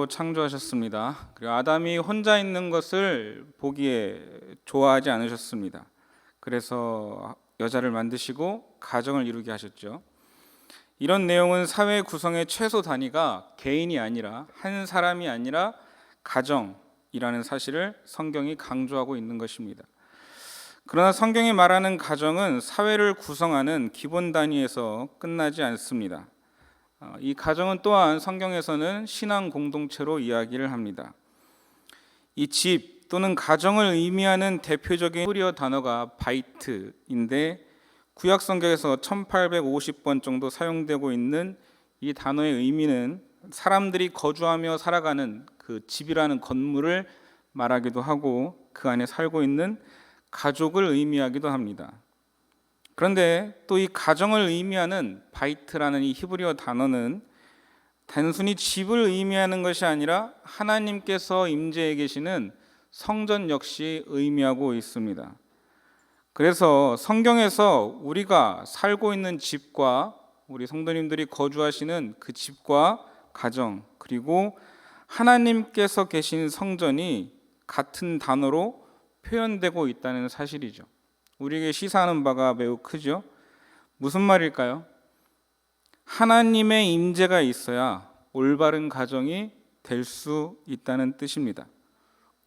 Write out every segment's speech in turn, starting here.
창조하셨습니다. 그리고 아담이 혼자 있는 것을 보기에 좋아하지 않으셨습니다. 그래서 여자를 만드시고 가정을 이루게 하셨죠. 이런 내용은 사회 구성의 최소 단위가 개인이 아니라 한 사람이 아니라 가정이라는 사실을 성경이 강조하고 있는 것입니다. 그러나 성경이 말하는 가정은 사회를 구성하는 기본 단위에서 끝나지 않습니다. 이 가정은 또한 성경에서는 신앙 공동체로 이야기를 합니다. 이 집 또는 가정을 의미하는 대표적인 히브리어 단어가 바이트인데 구약 성경에서 1850번 정도 사용되고 있는 이 단어의 의미는 사람들이 거주하며 살아가는 그 집이라는 건물을 말하기도 하고 그 안에 살고 있는 가족을 의미하기도 합니다. 그런데 또 이 가정을 의미하는 바이트라는 이 히브리어 단어는 단순히 집을 의미하는 것이 아니라 하나님께서 임재해 계시는 성전 역시 의미하고 있습니다. 그래서 성경에서 우리가 살고 있는 집과 우리 성도님들이 거주하시는 그 집과 가정, 그리고 하나님께서 계신 성전이 같은 단어로 표현되고 있다는 사실이죠. 우리에게 시사하는 바가 매우 크죠. 무슨 말일까요? 하나님의 임재가 있어야 올바른 가정이 될 수 있다는 뜻입니다.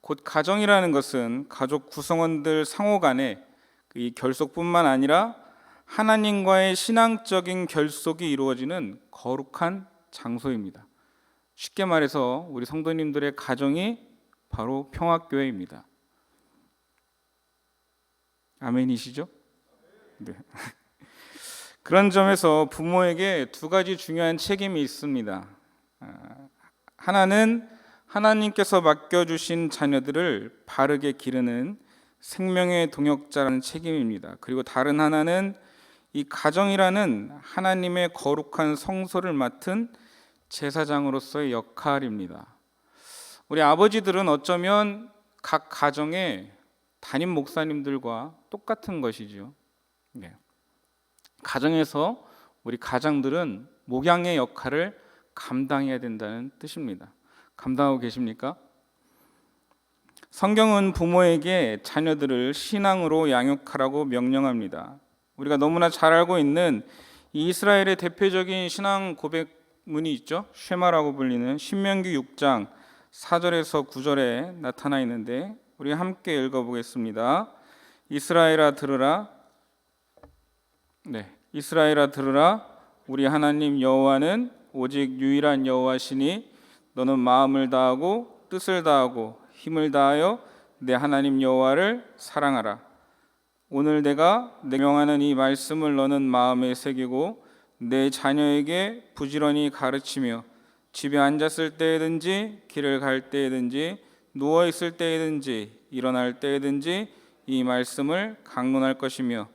곧 가정이라는 것은 가족 구성원들 상호 간의 이 결속뿐만 아니라 하나님과의 신앙적인 결속이 이루어지는 거룩한 장소입니다. 쉽게 말해서 우리 성도님들의 가정이 바로 평화교회입니다. 아멘이시죠? 네. 그런 점에서 부모에게 두 가지 중요한 책임이 있습니다. 하나는 하나님께서 맡겨주신 자녀들을 바르게 기르는 생명의 동역자라는 책임입니다. 그리고 다른 하나는 이 가정이라는 하나님의 거룩한 성소를 맡은 제사장으로서의 역할입니다. 우리 아버지들은 어쩌면 각 가정의 담임 목사님들과 똑같은 것이죠. 네. 가정에서 우리 가장들은 목양의 역할을 감당해야 된다는 뜻입니다. 감당하고 계십니까? 성경은 부모에게 자녀들을 신앙으로 양육하라고 명령합니다. 우리가 너무나 잘 알고 있는 이스라엘의 대표적인 신앙 고백문이 있죠. 쉐마라고 불리는 신명기 6장 4절에서 9절에 나타나 있는데 우리 함께 읽어보겠습니다. 이스라엘아 들으라. 이스라엘아 들으라. 우리 하나님 여호와는 오직 유일한 여호와시니 너는 마음을 다하고 뜻을 다하고 힘을 다하여 내 하나님 여호와를 사랑하라. 오늘 내가 명하는 이 말씀을 너는 마음에 새기고 내 자녀에게 부지런히 가르치며 집에 앉았을 때든지 길을 갈 때든지 누워 있을 때든지 일어날 때든지 이 말씀을 강론할 것이며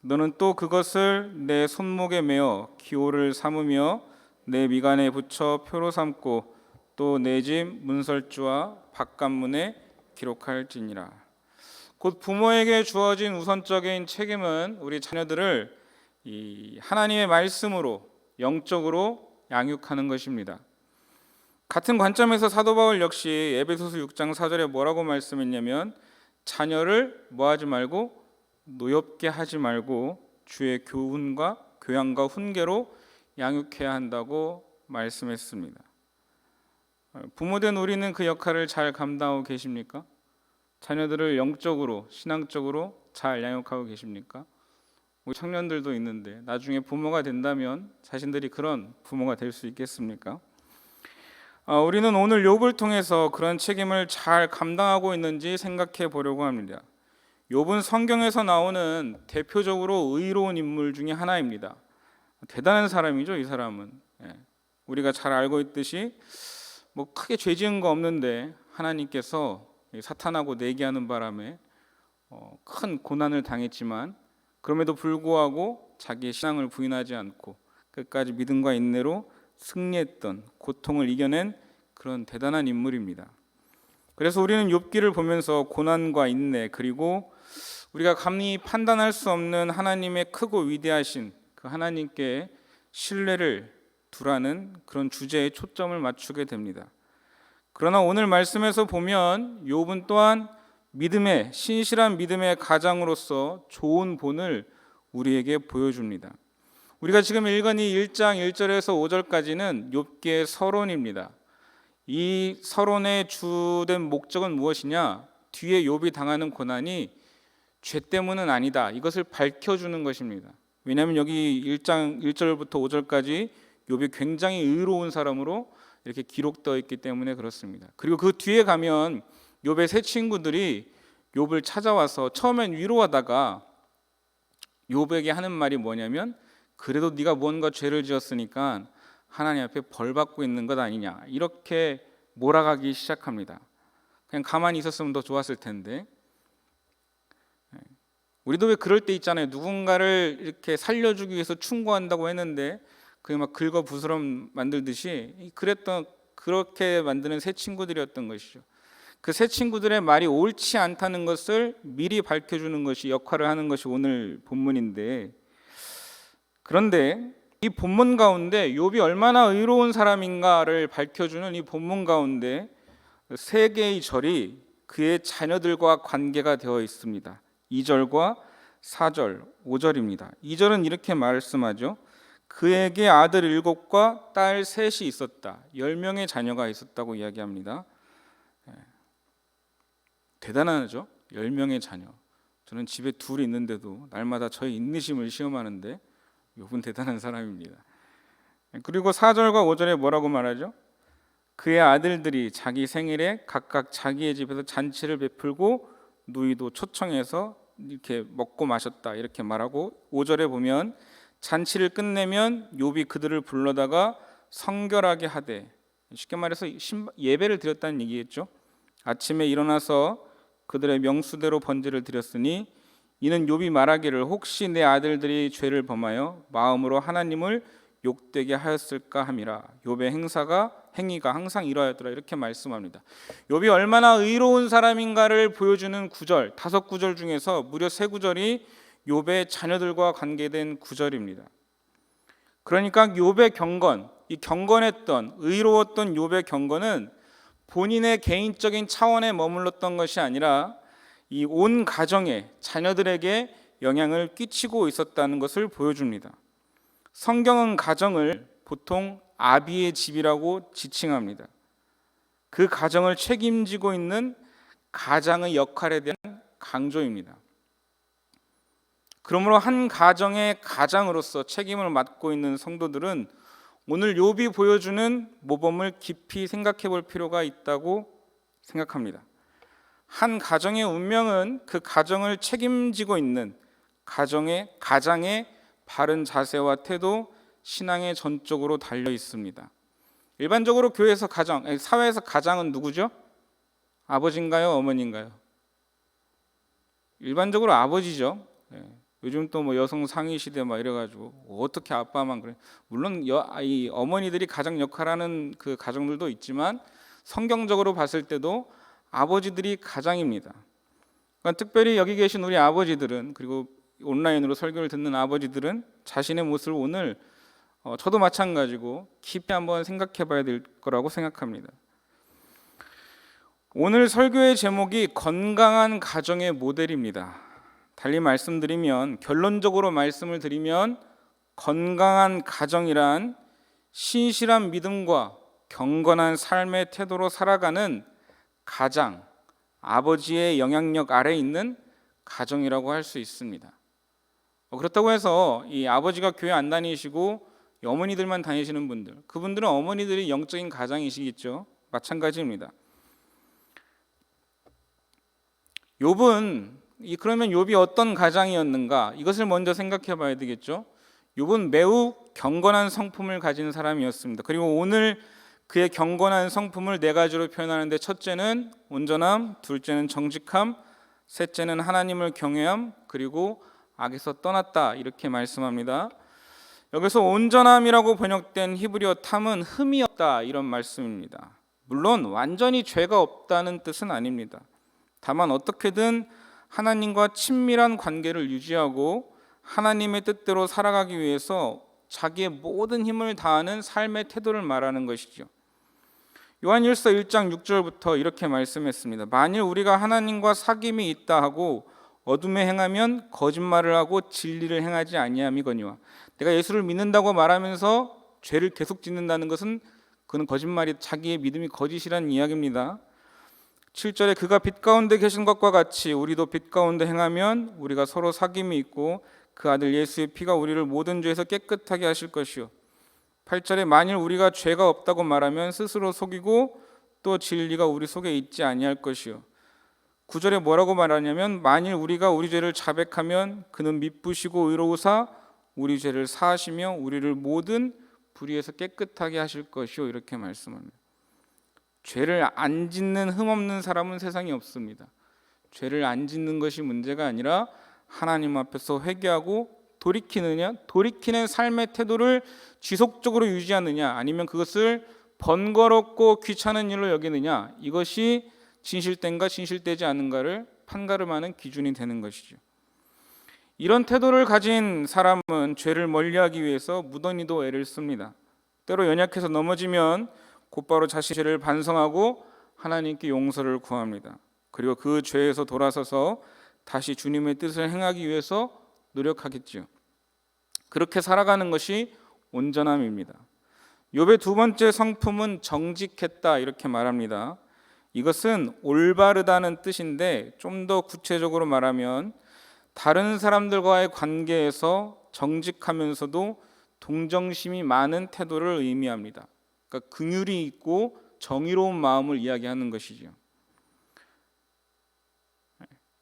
너는 또 그것을 내 손목에 메어 기호를 삼으며 내 미간에 붙여 표로 삼고 또 내 집 문설주와 바깥문에 기록할지니라. 곧 부모에게 주어진 우선적인 책임은 우리 자녀들을 이 하나님의 말씀으로 영적으로 양육하는 것입니다. 같은 관점에서 사도 바울 역시 에베소서 6장 4절에 뭐라고 말씀했냐면 자녀를 뭐하지 말고 노엽게 하지 말고 주의 교훈과 교양과 훈계로 양육해야 한다고 말씀했습니다. 부모된 우리는 그 역할을 잘 감당하고 계십니까? 자녀들을 영적으로 신앙적으로 잘 양육하고 계십니까? 우리 청년들도 있는데 나중에 부모가 된다면 자신들이 그런 부모가 될 수 있겠습니까? 우리는 오늘 욥을 통해서 그런 책임을 잘 감당하고 있는지 생각해 보려고 합니다. 욥은 성경에서 나오는 대표적으로 의로운 인물 중에 하나입니다. 대단한 사람이죠, 이 사람은. 우리가 잘 알고 있듯이 뭐 크게 죄 지은 거 없는데 하나님께서 사탄하고 내기하는 바람에 큰 고난을 당했지만 그럼에도 불구하고 자기의 신앙을 부인하지 않고 끝까지 믿음과 인내로 승리했던, 고통을 이겨낸 그런 대단한 인물입니다. 그래서 우리는 욥기를 보면서 고난과 인내, 그리고 우리가 감히 판단할 수 없는 하나님의 크고 위대하신 그 하나님께 신뢰를 두라는 그런 주제에 초점을 맞추게 됩니다. 그러나 오늘 말씀에서 보면 욥은 또한 믿음의 신실한 믿음의 가장으로서 좋은 본을 우리에게 보여줍니다. 우리가 지금 읽은 이 1장 1절에서 5절까지는 욥기의 서론입니다. 이 서론의 주된 목적은 무엇이냐? 뒤에 욥이 당하는 고난이 죄 때문은 아니다. 이것을 밝혀주는 것입니다. 왜냐하면 여기 1장 1절부터 5절까지 욥이 굉장히 의로운 사람으로 이렇게 기록되어 있기 때문에 그렇습니다. 그리고 그 뒤에 가면 욥의 세 친구들이 욥을 찾아와서 처음엔 위로하다가 욥에게 하는 말이 뭐냐면 그래도 네가 무언가 죄를 지었으니까 하나님 앞에 벌 받고 있는 것 아니냐, 이렇게 몰아가기 시작합니다. 그냥 가만히 있었으면 더 좋았을 텐데. 우리도 왜 그럴 때 있잖아요. 누군가를 이렇게 살려주기 위해서 충고한다고 했는데 그게 막 긁어 부스럼 만들듯이 그렇게 만드는 세 친구들이었던 것이죠. 그 세 친구들의 말이 옳지 않다는 것을 미리 밝혀주는 것이 역할을 하는 것이 오늘 본문인데, 그런데 이 본문 가운데 욥이 얼마나 의로운 사람인가를 밝혀주는 이 본문 가운데 세 개의 절이 그의 자녀들과 관계가 되어 있습니다. 2절과 4절, 5절입니다. 2절은 이렇게 말씀하죠. 그에게 아들 7과 딸 3이 있었다. 10명의 자녀가 있었다고 이야기합니다. 대단하죠? 10명의 자녀. 저는 집에 둘이 있는데도 날마다 저의 인내심을 시험하는데 욥은 대단한 사람입니다. 그리고 4절과 5절에 뭐라고 말하죠? 그의 아들들이 자기 생일에 각각 자기의 집에서 잔치를 베풀고 누이도 초청해서 이렇게 먹고 마셨다, 이렇게 말하고 5절에 보면 잔치를 끝내면 욥이 그들을 불러다가 성결하게 하되, 쉽게 말해서 예배를 드렸다는 얘기겠죠. 아침에 일어나서 그들의 명수대로 번제를 드렸으니 이는 욥이 말하기를 혹시 내 아들들이 죄를 범하여 마음으로 하나님을 욕되게 하였을까 함이라. 욥의 행위가 항상 이러하였더라, 이렇게 말씀합니다. 욥이 얼마나 의로운 사람인가를 보여주는 구절, 5구절 중에서 무려 3구절이 욥의 자녀들과 관계된 구절입니다. 그러니까 욥의 경건, 이 경건했던 의로웠던 욥의 경건은 본인의 개인적인 차원에 머물렀던 것이 아니라 이 온 가정에, 자녀들에게 영향을 끼치고 있었다는 것을 보여줍니다. 성경은 가정을 보통 아비의 집이라고 지칭합니다. 그 가정을 책임지고 있는 가장의 역할에 대한 강조입니다. 그러므로 한 가정의 가장으로서 책임을 맡고 있는 성도들은 오늘 욥이 보여주는 모범을 깊이 생각해 볼 필요가 있다고 생각합니다. 한 가정의 운명은 그 가정을 책임지고 있는 가장의 바른 자세와 태도, 신앙의 전적으로 달려 있습니다. 일반적으로 교회에서 사회에서 가장은 누구죠? 아버지인가요? 어머니인가요? 일반적으로 아버지죠. 요즘 또 뭐 여성 상위 시대 막 이래가지고 어떻게 아빠만 그래? 물론 이 어머니들이 가장 역할하는 그 가정들도 있지만 성경적으로 봤을 때도 아버지들이 가장입니다. 그러니까 특별히 여기 계신 우리 아버지들은, 그리고 온라인으로 설교를 듣는 아버지들은 자신의 모습을 오늘 저도 마찬가지고 깊이 한번 생각해 봐야 될 거라고 생각합니다. 오늘 설교의 제목이 건강한 가정의 모델입니다. 달리 말씀드리면, 결론적으로 말씀을 드리면 건강한 가정이란 신실한 믿음과 경건한 삶의 태도로 살아가는 가장, 아버지의 영향력 아래에 있는 가정이라고 할 수 있습니다. 그렇다고 해서 이 아버지가 교회 안 다니시고 어머니들만 다니시는 분들, 그분들은 어머니들이 영적인 가장이시겠죠. 마찬가지입니다. 그러면 욥이 어떤 가장이었는가? 이것을 먼저 생각해 봐야 되겠죠. 욥은 매우 경건한 성품을 가진 사람이었습니다. 그리고 오늘 그의 경건한 성품을 4가지로 표현하는데, 첫째는 온전함, 둘째는 정직함, 셋째는 하나님을 경외함, 그리고 악에서 떠났다, 이렇게 말씀합니다. 여기서 온전함이라고 번역된 히브리어 탐은 흠이 없다, 이런 말씀입니다. 물론 완전히 죄가 없다는 뜻은 아닙니다. 다만 어떻게든 하나님과 친밀한 관계를 유지하고 하나님의 뜻대로 살아가기 위해서 자기의 모든 힘을 다하는 삶의 태도를 말하는 것이죠. 요한일서 1장 6절부터 이렇게 말씀했습니다. 만일 우리가 하나님과 사귐이 있다 하고 어둠에 행하면 거짓말을 하고 진리를 행하지 아니함이거니와. 내가 예수를 믿는다고 말하면서 죄를 계속 짓는다는 것은 그는 거짓말이, 자기의 믿음이 거짓이라는 이야기입니다. 7절에 그가 빛 가운데 계신 것과 같이 우리도 빛 가운데 행하면 우리가 서로 사귐이 있고 그 아들 예수의 피가 우리를 모든 죄에서 깨끗하게 하실 것이요. 8절에 만일 우리가 죄가 없다고 말하면 스스로 속이고 또 진리가 우리 속에 있지 아니할 것이요. 9절에 뭐라고 말하냐면 만일 우리가 우리 죄를 자백하면 그는 미쁘시고 의로우사 우리 죄를 사하시며 우리를 모든 불의에서 깨끗하게 하실 것이요. 이렇게 말씀합니다. 죄를 안 짓는 흠없는 사람은 세상에 없습니다. 죄를 안 짓는 것이 문제가 아니라 하나님 앞에서 회개하고 돌이키는 삶의 태도를 지속적으로 유지하느냐, 아니면 그것을 번거롭고 귀찮은 일로 여기느냐, 이것이 진실된가 진실되지 않은가를 판가름하는 기준이 되는 것이죠. 이런 태도를 가진 사람은 죄를 멀리하기 위해서 무던히도 애를 씁니다. 때로 연약해서 넘어지면 곧바로 자신의 죄를 반성하고 하나님께 용서를 구합니다. 그리고 그 죄에서 돌아서서 다시 주님의 뜻을 행하기 위해서 노력하겠죠. 그렇게 살아가는 것이 온전함입니다. 욥의 두 번째 성품은 정직했다 이렇게 말합니다. 이것은 올바르다는 뜻인데 좀 더 구체적으로 말하면 다른 사람들과의 관계에서 정직하면서도 동정심이 많은 태도를 의미합니다. 그러니까 긍휼이 있고 정의로운 마음을 이야기하는 것이죠.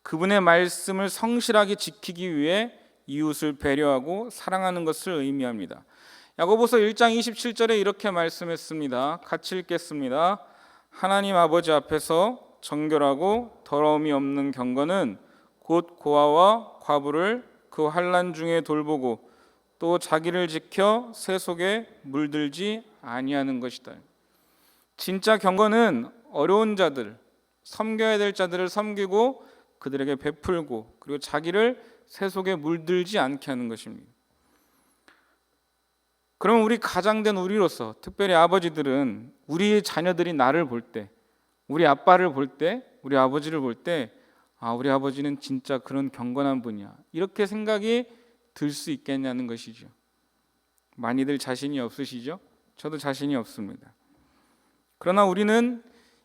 그분의 말씀을 성실하게 지키기 위해 이웃을 배려하고 사랑하는 것을 의미합니다. 야고보서 1장 27절에 이렇게 말씀했습니다. 같이 읽겠습니다. 하나님 아버지 앞에서 정결하고 더러움이 없는 경건은 곧 고아와 과부를 그 환난 중에 돌보고 또 자기를 지켜 새 속에 물들지 아니하는 것이다. 진짜 경건은 어려운 자들, 섬겨야 될 자들을 섬기고 그들에게 베풀고 그리고 자기를 새 속에 물들지 않게 하는 것입니다. 그러면 우리 가장된 우리로서, 특별히 아버지들은 우리 자녀들이 나를 볼 때, 우리 아빠를 볼 때, 우리 아버지를 볼 때, 우리 아버지는 진짜 그런 경건한 분이야, 이렇게 생각이 들 수 있겠냐는 것이죠. 많이들 자신이 없으시죠? 저도 자신이 없습니다. 그러나 우리는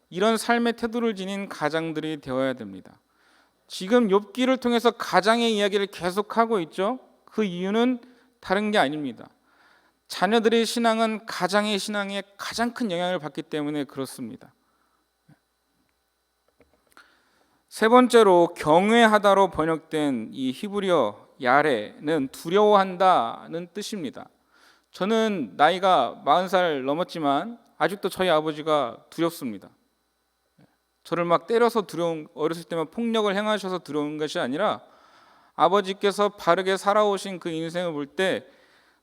이런 삶의 태도를 지닌 가장들이 되어야 됩니다. 지금 욥기를 통해서 가장의 이야기를 계속하고 있죠. 그 이유는 다른 게 아닙니다. 자녀들의 신앙은 가장의 신앙에 가장 큰 영향을 받기 때문에 그렇습니다. 세 번째로 경외하다로 번역된 이 히브리어 야레는 두려워한다는 뜻입니다. 저는 나이가 40살 넘었지만 아직도 저희 아버지가 두렵습니다. 저를 막 때려서 어렸을 때만 폭력을 행하셔서 두려운 것이 아니라 아버지께서 바르게 살아오신 그 인생을 볼 때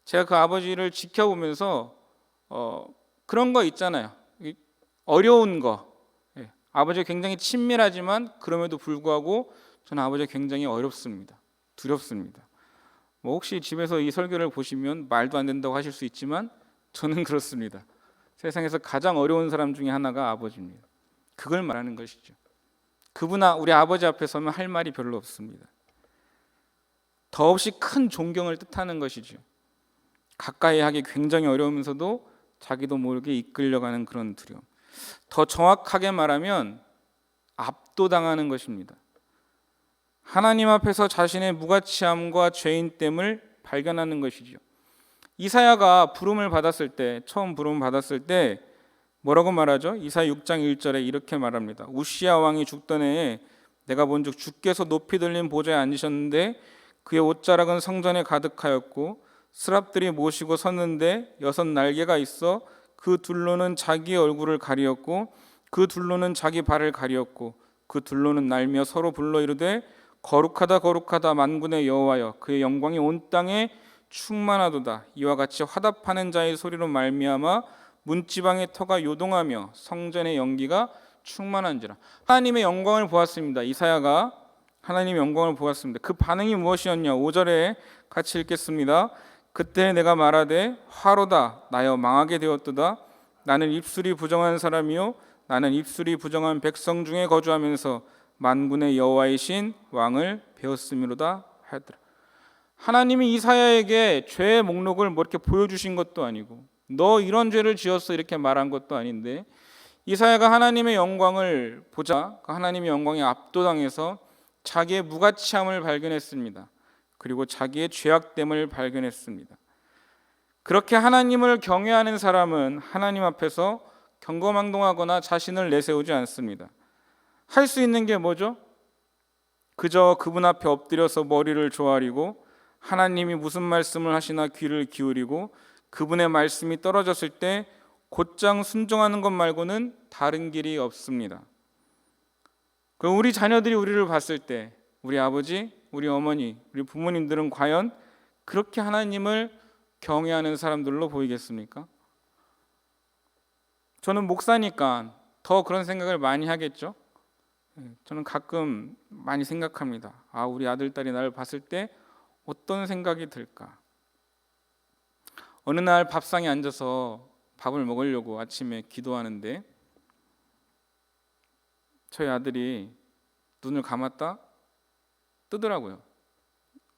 제가 그 아버지를 지켜보면서 그런 거 있잖아요. 어려운 거. 아버지가 굉장히 친밀하지만 그럼에도 불구하고 저는 아버지가 굉장히 어렵습니다. 두렵습니다. 혹시 집에서 이 설교를 보시면 말도 안 된다고 하실 수 있지만 저는 그렇습니다. 세상에서 가장 어려운 사람 중에 하나가 아버지입니다. 그걸 말하는 것이죠. 우리 아버지 앞에 서면 할 말이 별로 없습니다. 더없이 큰 존경을 뜻하는 것이죠. 가까이 하기 굉장히 어려우면서도 자기도 모르게 이끌려가는 그런 두려움. 더 정확하게 말하면 압도당하는 것입니다. 하나님 앞에서 자신의 무가치함과 죄인됨을 발견하는 것이죠. 이사야가 처음 부름을 받았을 때 뭐라고 말하죠? 이사야 6장 1절에 이렇게 말합니다. 우시야 왕이 죽던 해에 내가 본즉 주께서 높이 들린 보좌에 앉으셨는데 그의 옷자락은 성전에 가득하였고 스랍들이 모시고 섰는데 6 날개가 있어 그 둘로는 자기의 얼굴을 가리었고 그 둘로는 자기 발을 가리었고 그 둘로는 날며 서로 불러 이르되 거룩하다 거룩하다 만군의 여호와여 그의 영광이 온 땅에 충만하도다. 이와 같이 화답하는 자의 소리로 말미암아 문지방의 터가 요동하며 성전의 연기가 충만한지라. 하나님의 영광을 보았습니다. 이사야가 하나님의 영광을 보았습니다. 그 반응이 무엇이었냐? 5절에 같이 읽겠습니다. 그때 내가 말하되 화로다 나여 망하게 되었도다. 나는 입술이 부정한 사람이요 나는 입술이 부정한 백성 중에 거주하면서 만군의 여호와이신 왕을 배웠음이로다 하더라. 하나님이 이사야에게 죄의 목록을 뭐 이렇게 보여주신 것도 아니고 너 이런 죄를 지었어 이렇게 말한 것도 아닌데 이사야가 하나님의 영광을 보자 그 하나님의 영광에 압도당해서 자기의 무가치함을 발견했습니다. 그리고 자기의 죄악됨을 발견했습니다. 그렇게 하나님을 경외하는 사람은 하나님 앞에서 경거망동하거나 자신을 내세우지 않습니다. 할 수 있는 게 뭐죠? 그저 그분 앞에 엎드려서 머리를 조아리고 하나님이 무슨 말씀을 하시나 귀를 기울이고 그분의 말씀이 떨어졌을 때 곧장 순종하는 것 말고는 다른 길이 없습니다. 그럼 우리 자녀들이 우리를 봤을 때 우리 아버지, 우리 어머니, 우리 부모님들은 과연 그렇게 하나님을 경외하는 사람들로 보이겠습니까? 저는 목사니까 더 그런 생각을 많이 하겠죠. 저는 가끔 많이 생각합니다. 우리 아들, 딸이 나를 봤을 때 어떤 생각이 들까? 어느 날 밥상에 앉아서 밥을 먹으려고 아침에 기도하는데 저희 아들이 눈을 감았다 뜨더라고요.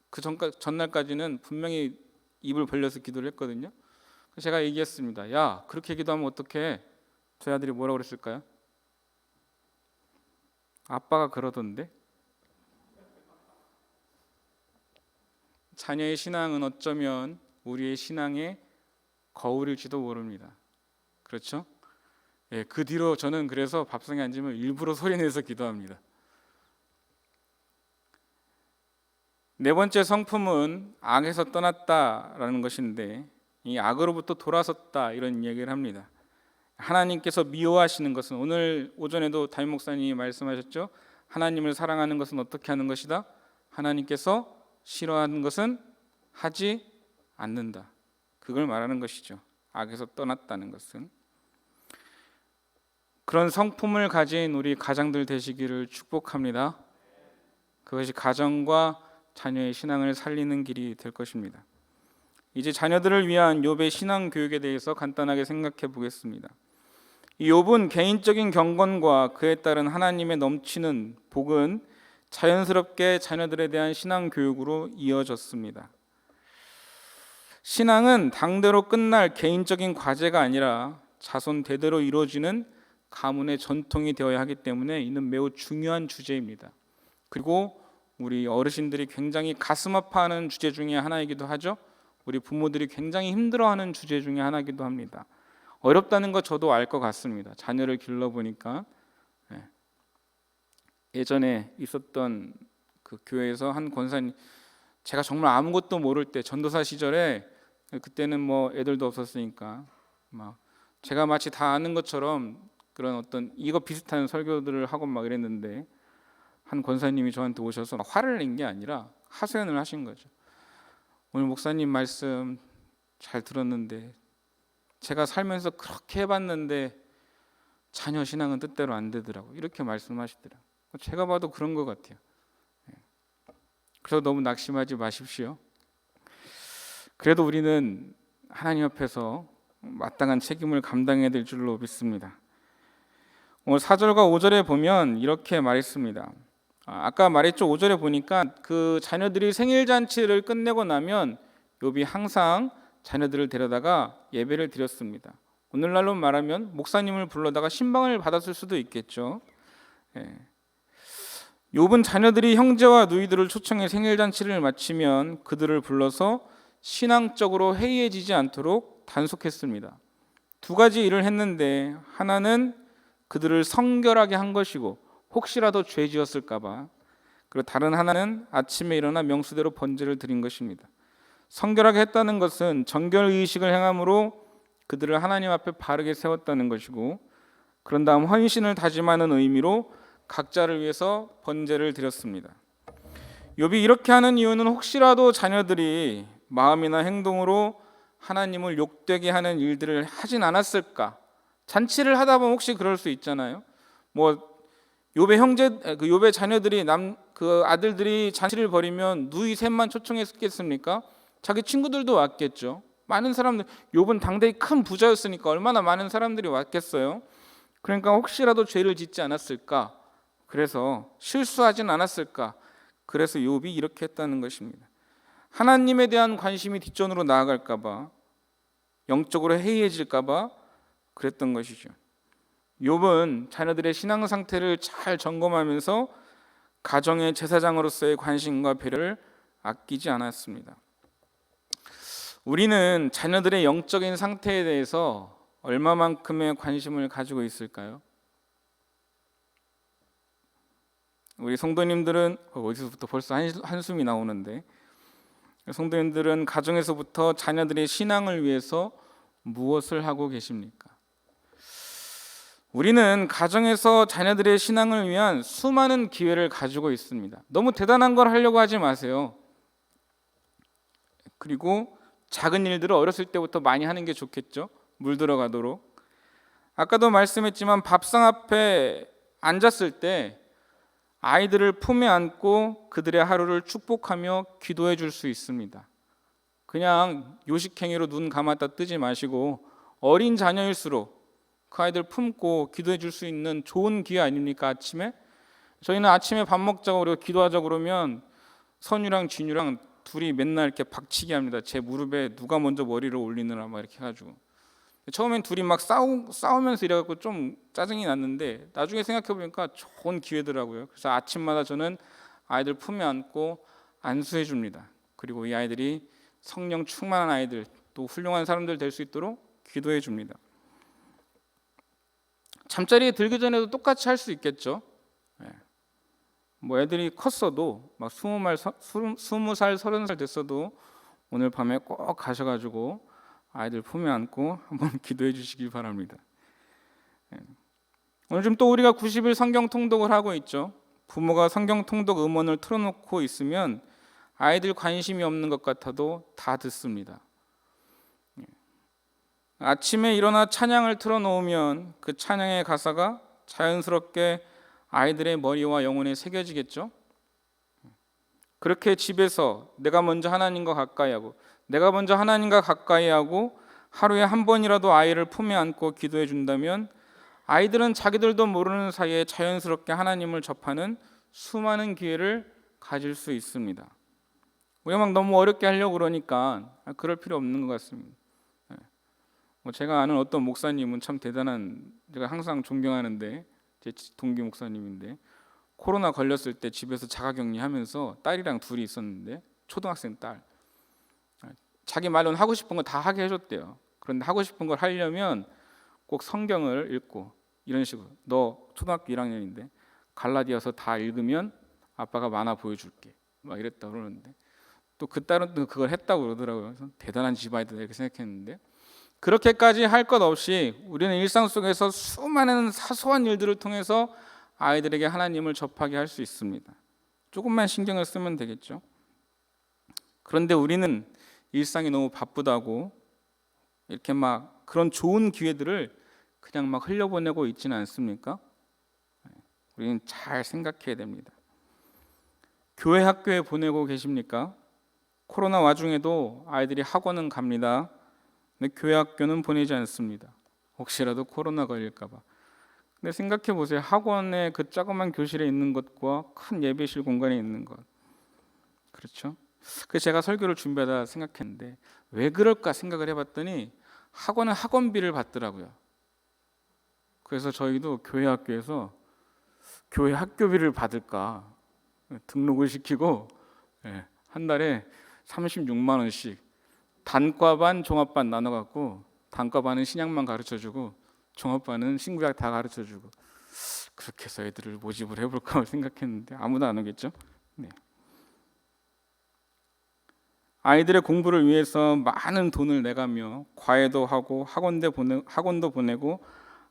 그 전날까지는 분명히 입을 벌려서 기도를 했거든요. 제가 얘기했습니다. 야, 그렇게 기도하면 어떡해? 저희 아들이 뭐라고 그랬을까요? 아빠가 그러던데. 자녀의 신앙은 어쩌면 우리의 신앙의 거울일지도 모릅니다. 그렇죠? 그 뒤로 저는 그래서 밥상에 앉으면 일부러 소리내서 기도합니다. 네 번째 성품은 악에서 떠났다라는 것인데 이 악으로부터 돌아섰다 이런 얘기를 합니다. 하나님께서 미워하시는 것은 오늘 오전에도 담임 목사님이 말씀하셨죠. 하나님을 사랑하는 것은 어떻게 하는 것이다? 하나님께서 싫어하는 것은 하지 않는다. 그걸 말하는 것이죠. 악에서 떠났다는 것은. 그런 성품을 가진 우리 가장들 되시기를 축복합니다. 그것이 가정과 자녀의 신앙을 살리는 길이 될 것입니다. 이제 자녀들을 위한 욥의 신앙 교육에 대해서 간단하게 생각해 보겠습니다. 이 욥은 개인적인 경건과 그에 따른 하나님의 넘치는 복은 자연스럽게 자녀들에 대한 신앙 교육으로 이어졌습니다. 신앙은 당대로 끝날 개인적인 과제가 아니라 자손 대대로 이루어지는 가문의 전통이 되어야 하기 때문에 이는 매우 중요한 주제입니다. 그리고 우리 어르신들이 굉장히 가슴 아파하는 주제 중에 하나이기도 하죠. 우리 부모들이 굉장히 힘들어하는 주제 중에 하나이기도 합니다. 어렵다는 거 저도 알 것 같습니다. 자녀를 길러보니까. 예전에 있었던 그 교회에서 한 권사님, 제가 정말 아무것도 모를 때 전도사 시절에 그때는 뭐 애들도 없었으니까 막 제가 마치 다 아는 것처럼 그런 어떤 이거 비슷한 설교들을 하고 막 이랬는데 한 권사님이 저한테 오셔서 화를 낸 게 아니라 하소연을 하신 거죠. 오늘 목사님 말씀 잘 들었는데 제가 살면서 그렇게 해봤는데 자녀 신앙은 뜻대로 안 되더라고 이렇게 말씀하시더라고요. 제가 봐도 그런 것 같아요. 그래서 너무 낙심하지 마십시오. 그래도 우리는 하나님 앞에서 마땅한 책임을 감당해야 될 줄로 믿습니다. 오늘 4절과 5절에 보면 이렇게 말했습니다. 아까 말했죠. 5절에 보니까 그 자녀들이 생일 잔치를 끝내고 나면 욥이 항상 자녀들을 데려다가 예배를 드렸습니다. 오늘날로 말하면 목사님을 불러다가 신방을 받았을 수도 있겠죠. 욥은 자녀들이 형제와 누이들을 초청해 생일 잔치를 마치면 그들을 불러서 신앙적으로 해이해지지 않도록 단속했습니다. 두 가지 일을 했는데 하나는 그들을 성결하게 한 것이고 혹시라도 죄 지었을까 봐, 그리고 다른 하나는 아침에 일어나 명수대로 번제를 드린 것입니다. 성결하게 했다는 것은 정결 의식을 행함으로 그들을 하나님 앞에 바르게 세웠다는 것이고, 그런 다음 헌신을 다짐하는 의미로 각자를 위해서 번제를 드렸습니다. 욥이 이렇게 하는 이유는 혹시라도 자녀들이 마음이나 행동으로 하나님을 욕되게 하는 일들을 하진 않았을까. 잔치를 하다 보면 혹시 그럴 수 있잖아요. 뭐 욥의 자녀들이 그 아들들이 잔치를 벌이면 누이 셋만 초청했겠습니까? 자기 친구들도 왔겠죠. 많은 사람들, 욥은 당대의 큰 부자였으니까 얼마나 많은 사람들이 왔겠어요. 그러니까 혹시라도 죄를 짓지 않았을까, 그래서 실수하진 않았을까, 그래서 욥이 이렇게 했다는 것입니다. 하나님에 대한 관심이 뒷전으로 나아갈까 봐, 영적으로 해이해질까 봐 그랬던 것이죠. 욥은 자녀들의 신앙 상태를 잘 점검하면서 가정의 제사장으로서의 관심과 배려를 아끼지 않았습니다. 우리는 자녀들의 영적인 상태에 대해서 얼마만큼의 관심을 가지고 있을까요? 우리 성도님들은 어디서부터 벌써 한숨이 나오는데, 성도님들은 가정에서부터 자녀들의 신앙을 위해서 무엇을 하고 계십니까? 우리는 가정에서 자녀들의 신앙을 위한 수많은 기회를 가지고 있습니다. 너무 대단한 걸 하려고 하지 마세요. 그리고 작은 일들을 어렸을 때부터 많이 하는 게 좋겠죠. 물 들어가도록. 아까도 말씀했지만 밥상 앞에 앉았을 때 아이들을 품에 안고 그들의 하루를 축복하며 기도해 줄 수 있습니다. 그냥 요식행위로 눈 감았다 뜨지 마시고 어린 자녀일수록 그 아이들 품고 기도해 줄 수 있는 좋은 기회 아닙니까? 아침에 저희는 아침에 밥 먹자고 그러고 기도하자 그러면 선유랑 진유랑 둘이 맨날 이렇게 박치기 합니다. 제 무릎에 누가 먼저 머리를 올리느라 막 이렇게 해가지고 처음엔 둘이 막 싸우면서 이래갖고 좀 짜증이 났는데 나중에 생각해보니까 좋은 기회더라고요. 그래서 아침마다 저는 아이들 품에 안고 안수해 줍니다. 그리고 이 아이들이 성령 충만한 아이들, 또 훌륭한 사람들 될 수 있도록 기도해 줍니다. 잠자리에 들기 전에도 똑같이 할 수 있겠죠. 뭐 애들이 컸어도 막 20살, 30살 됐어도 오늘 밤에 꼭 가셔가지고 아이들 품에 안고 한번 기도해 주시기 바랍니다. 오늘 좀 또 우리가 90일 성경 통독을 하고 있죠. 부모가 성경 통독 음원을 틀어놓고 있으면 아이들 관심이 없는 것 같아도 다 듣습니다. 아침에 일어나 찬양을 틀어놓으면 그 찬양의 가사가 자연스럽게 아이들의 머리와 영혼에 새겨지겠죠. 그렇게 집에서 내가 먼저 하나님과 가까이 하고 하루에 한 번이라도 아이를 품에 안고 기도해 준다면 아이들은 자기들도 모르는 사이에 자연스럽게 하나님을 접하는 수많은 기회를 가질 수 있습니다. 우리가 막 너무 어렵게 하려고 그러니까 그럴 필요 없는 것 같습니다. 제가 아는 어떤 목사님은 참 대단한, 제가 항상 존경하는데 제 동기 목사님인데, 코로나 걸렸을 때 집에서 자가격리하면서 딸이랑 둘이 있었는데, 초등학생 딸, 자기 말로는 하고 싶은 거 다 하게 해줬대요. 그런데 하고 싶은 걸 하려면 꼭 성경을 읽고 이런 식으로, 너 초등학교 1학년인데 갈라디아서 다 읽으면 아빠가 만화 보여줄게 막 이랬다 그러는데, 또 그 딸은 또 그걸 했다고 그러더라고요. 그래서 대단한 집안이다 이렇게 생각했는데, 그렇게까지 할 것 없이 우리는 일상 속에서 수많은 사소한 일들을 통해서 아이들에게 하나님을 접하게 할 수 있습니다. 조금만 신경을 쓰면 되겠죠. 그런데 우리는 일상이 너무 바쁘다고 이렇게 막 그런 좋은 기회들을 그냥 막 흘려보내고 있지는 않습니까? 우리는 잘 생각해야 됩니다. 교회 학교에 보내고 계십니까? 코로나 와중에도 아이들이 학원은 갑니다. 근데 교회 학교는 보내지 않습니다. 혹시라도 코로나 걸릴까 봐. 근데 생각해 보세요. 학원에 그 조그만 교실에 있는 것과 큰 예배실 공간에 있는 것, 그렇죠? 그래서 제가 설교를 준비하다 생각했는데 왜 그럴까 생각을 해봤더니 학원은 학원비를 받더라고요. 그래서 저희도 교회 학교에서 교회 학교비를 받을까 등록을 시키고 한 달에 36만 원씩 단과반 종합반 나눠갖고, 단과반은 신약만 가르쳐주고 종합반은 신구약 다 가르쳐주고, 그렇게 해서 애들을 모집을 해볼까 생각했는데 아무도 안 오겠죠. 네. 아이들의 공부를 위해서 많은 돈을 내가며 과외도 하고 학원도 보내고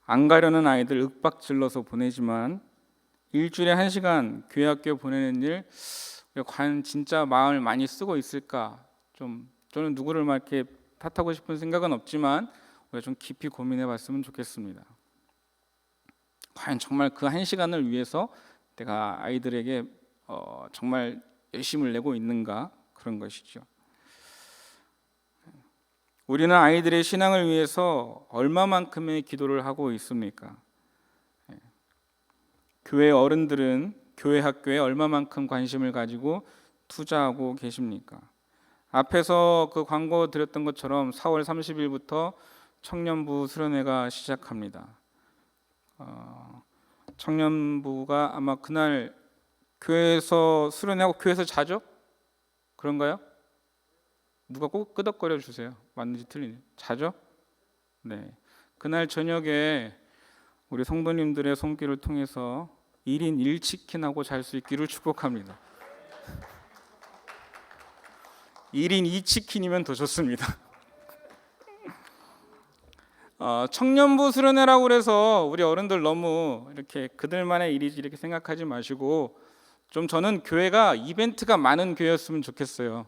안 가려는 아이들 윽박질러서 보내지만 일주일에 1시간 교회 학교 보내는 일, 과연 진짜 마음을 많이 쓰고 있을까? 저는 누구를 막 이렇게 탓하고 싶은 생각은 없지만 우리가 좀 깊이 고민해 봤으면 좋겠습니다. 과연 정말 그 1시간을 위해서 내가 아이들에게 정말 열심을 내고 있는가, 그런 것이죠. 우리는 아이들의 신앙을 위해서 얼마만큼의 기도를 하고 있습니까? 교회 어른들은 교회 학교에 얼마만큼 관심을 가지고 투자하고 계십니까? 앞에서 그 광고 드렸던 것처럼 4월 30일부터 청년부 수련회가 시작합니다. 청년부가 아마 그날 교회에서 수련회하고 교회에서 자죠? 그런가요? 누가 꼭 끄덕거려 주세요. 맞는지 틀린지. 자죠? 네. 그날 저녁에 우리 성도님들의 손길을 통해서 1인 1치킨하고 잘 수 있기를 축복합니다. 1인 2치킨이면 더 좋습니다. 청년부 수련회라고 그래서 우리 어른들 너무 이렇게 그들만의 일이지 이렇게 생각하지 마시고 좀 저는 교회가 이벤트가 많은 교회였으면 좋겠어요.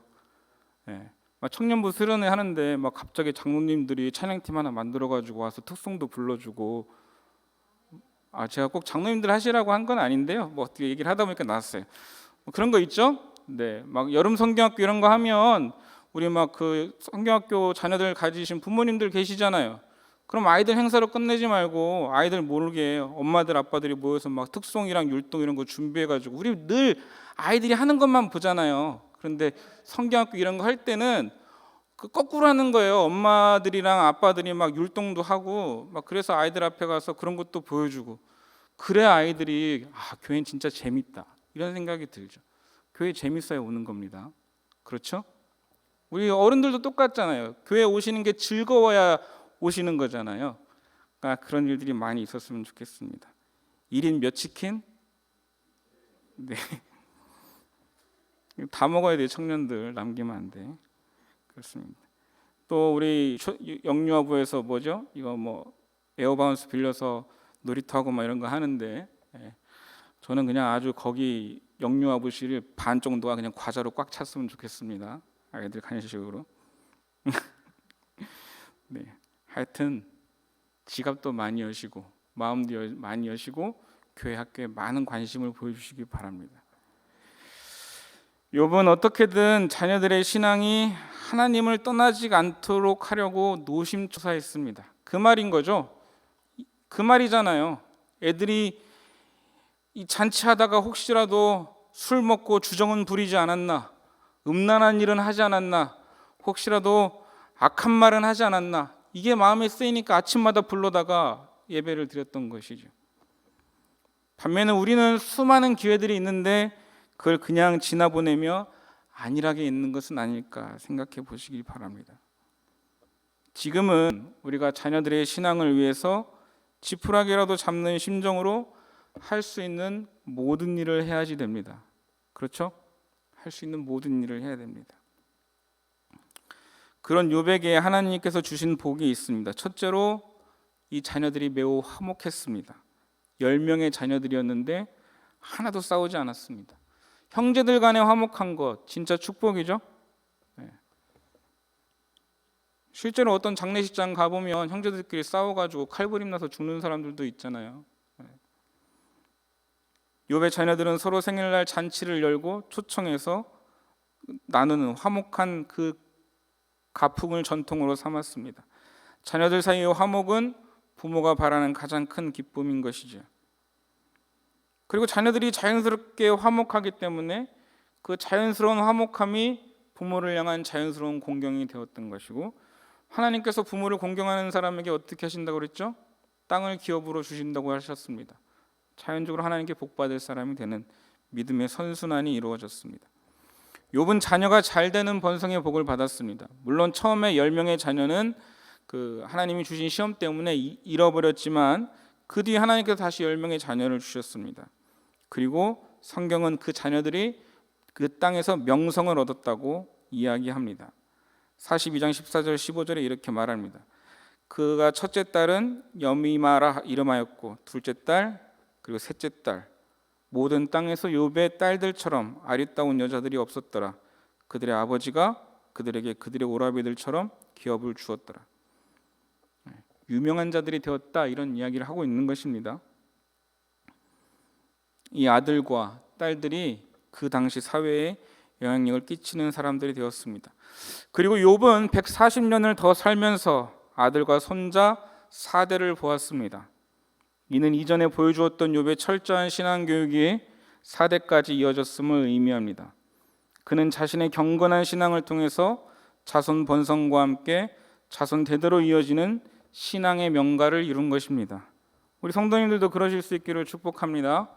청년부 수련회 하는데 막 갑자기 장로님들이 찬양팀 하나 만들어가지고 와서 특송도 불러주고, 제가 꼭 장로님들 하시라고 한 건 아닌데요. 뭐 어떻게 얘기를 하다 보니까 나왔어요. 그런 거 있죠? 네, 막 여름 성경학교 이런 거 하면 우리 막 그 성경학교 자녀들 가지신 부모님들 계시잖아요. 그럼 아이들 행사로 끝내지 말고 아이들 모르게 엄마들 아빠들이 모여서 막 특송이랑 율동 이런 거 준비해가지고 우리 늘 아이들이 하는 것만 보잖아요. 그런데 성경학교 이런 거 할 때는 그 거꾸로 하는 거예요. 엄마들이랑 아빠들이 막 율동도 하고 막 그래서 아이들 앞에 가서 그런 것도 보여주고, 그래야 아이들이 교회는 진짜 재밌다 이런 생각이 들죠. 교회 재밌어야 오는 겁니다. 그렇죠? 우리 어른들도 똑같잖아요. 교회 오시는 게 즐거워야 오시는 거잖아요. 그러니까 그런 일들이 많이 있었으면 좋겠습니다. 1인 몇 치킨? 네. 다 먹어야 돼요. 청년들 남기면 안 돼. 그렇습니다. 또 우리 영유아부에서 뭐죠? 이거 뭐 에어바운스 빌려서 놀이터하고 막 이런 거 하는데, 저는 그냥 아주 거기 영유아부실을 반 정도가 그냥 과자로 꽉 찼으면 좋겠습니다. 아이들 간식으로. 네. 하여튼 지갑도 많이 여시고 마음도 많이 여시고 교회 학교에 많은 관심을 보여주시기 바랍니다. 욥은 어떻게든 자녀들의 신앙이 하나님을 떠나지 않도록 하려고 노심초사했습니다. 그 말인 거죠. 그 말이잖아요. 애들이 이 잔치하다가 혹시라도 술 먹고 주정은 부리지 않았나, 음란한 일은 하지 않았나, 혹시라도 악한 말은 하지 않았나, 이게 마음에 쓰이니까 아침마다 불러다가 예배를 드렸던 것이죠. 반면에 우리는 수많은 기회들이 있는데 그걸 그냥 지나보내며 안일하게 있는 것은 아닐까 생각해 보시기 바랍니다. 지금은 우리가 자녀들의 신앙을 위해서 지푸라기라도 잡는 심정으로 할 수 있는 모든 일을 해야지 됩니다. 그렇죠? 할 수 있는 모든 일을 해야 됩니다. 그런 욥에게 하나님께서 주신 복이 있습니다. 첫째로 이 자녀들이 매우 화목했습니다. 10명의 자녀들이었는데 하나도 싸우지 않았습니다. 형제들 간에 화목한 것 진짜 축복이죠. 실제로 어떤 장례식장 가보면 형제들끼리 싸워가지고 칼부림 나서 죽는 사람들도 있잖아요. 욥의 자녀들은 서로 생일날 잔치를 열고 초청해서 나누는 화목한 그 가풍을 전통으로 삼았습니다. 자녀들 사이의 화목은 부모가 바라는 가장 큰 기쁨인 것이죠. 그리고 자녀들이 자연스럽게 화목하기 때문에 그 자연스러운 화목함이 부모를 향한 자연스러운 공경이 되었던 것이고, 하나님께서 부모를 공경하는 사람에게 어떻게 하신다고 그랬죠? 땅을 기업으로 주신다고 하셨습니다. 자연적으로 하나님께 복받을 사람이 되는 믿음의 선순환이 이루어졌습니다. 욥은 자녀가 잘 되는 번성의 복을 받았습니다. 물론 처음에 10명의 자녀는 그 하나님이 주신 시험 때문에 잃어버렸지만 그 뒤에 하나님께서 다시 10명의 자녀를 주셨습니다. 그리고 성경은 그 자녀들이 그 땅에서 명성을 얻었다고 이야기합니다. 42장 14절 15절에 이렇게 말합니다. 그가 첫째 딸은 여미마라 이름하였고 둘째 딸 그리고 셋째 딸 모든 땅에서 욥의 딸들처럼 아리따운 여자들이 없었더라. 그들의 아버지가 그들에게 그들의 오라비들처럼 기업을 주었더라. 유명한 자들이 되었다, 이런 이야기를 하고 있는 것입니다. 이 아들과 딸들이 그 당시 사회의 영향력을 끼치는 사람들이 되었습니다. 그리고 욥은 140년을 더 살면서 아들과 손자 4대를 보았습니다. 이는 이전에 보여주었던 욥의 철저한 신앙교육이 4대까지 이어졌음을 의미합니다. 그는 자신의 경건한 신앙을 통해서 자손 번성과 함께 자손 대대로 이어지는 신앙의 명가를 이룬 것입니다. 우리 성도님들도 그러실 수 있기를 축복합니다.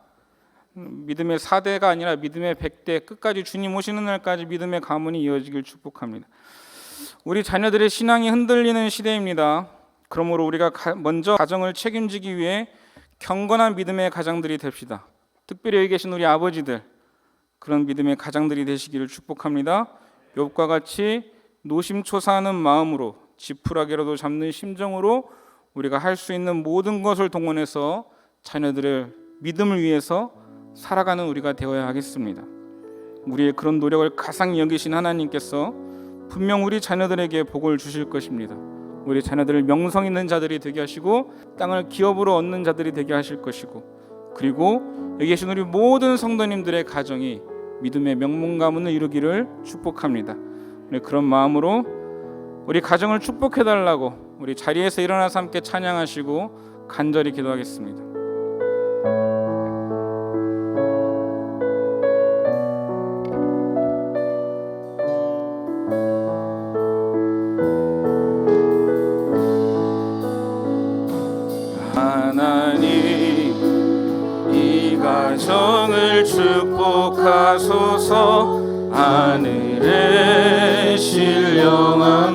믿음의 4대가 아니라 믿음의 100대, 끝까지 주님 오시는 날까지 믿음의 가문이 이어지길 축복합니다. 우리 자녀들의 신앙이 흔들리는 시대입니다. 그러므로 우리가 먼저 가정을 책임지기 위해 경건한 믿음의 가장들이 됩시다. 특별히 여기 계신 우리 아버지들, 그런 믿음의 가장들이 되시기를 축복합니다. 욥과 같이 노심초사하는 마음으로, 지푸라기라도 잡는 심정으로 우리가 할 수 있는 모든 것을 동원해서 자녀들의 믿음을 위해서 살아가는 우리가 되어야 하겠습니다. 우리의 그런 노력을 가상히 여기신 하나님께서 분명 우리 자녀들에게 복을 주실 것입니다. 우리 자녀들을 명성 있는 자들이 되게 하시고 땅을 기업으로 얻는 자들이 되게 하실 것이고, 그리고 여기 계신 우리 모든 성도님들의 가정이 믿음의 명문 가문을 이루기를 축복합니다. 우리 그런 마음으로 우리 가정을 축복해 달라고 우리 자리에서 일어나서 함께 찬양하시고 간절히 기도하겠습니다. 하나님, 이 가정을 축복하소서. 하늘의 신령한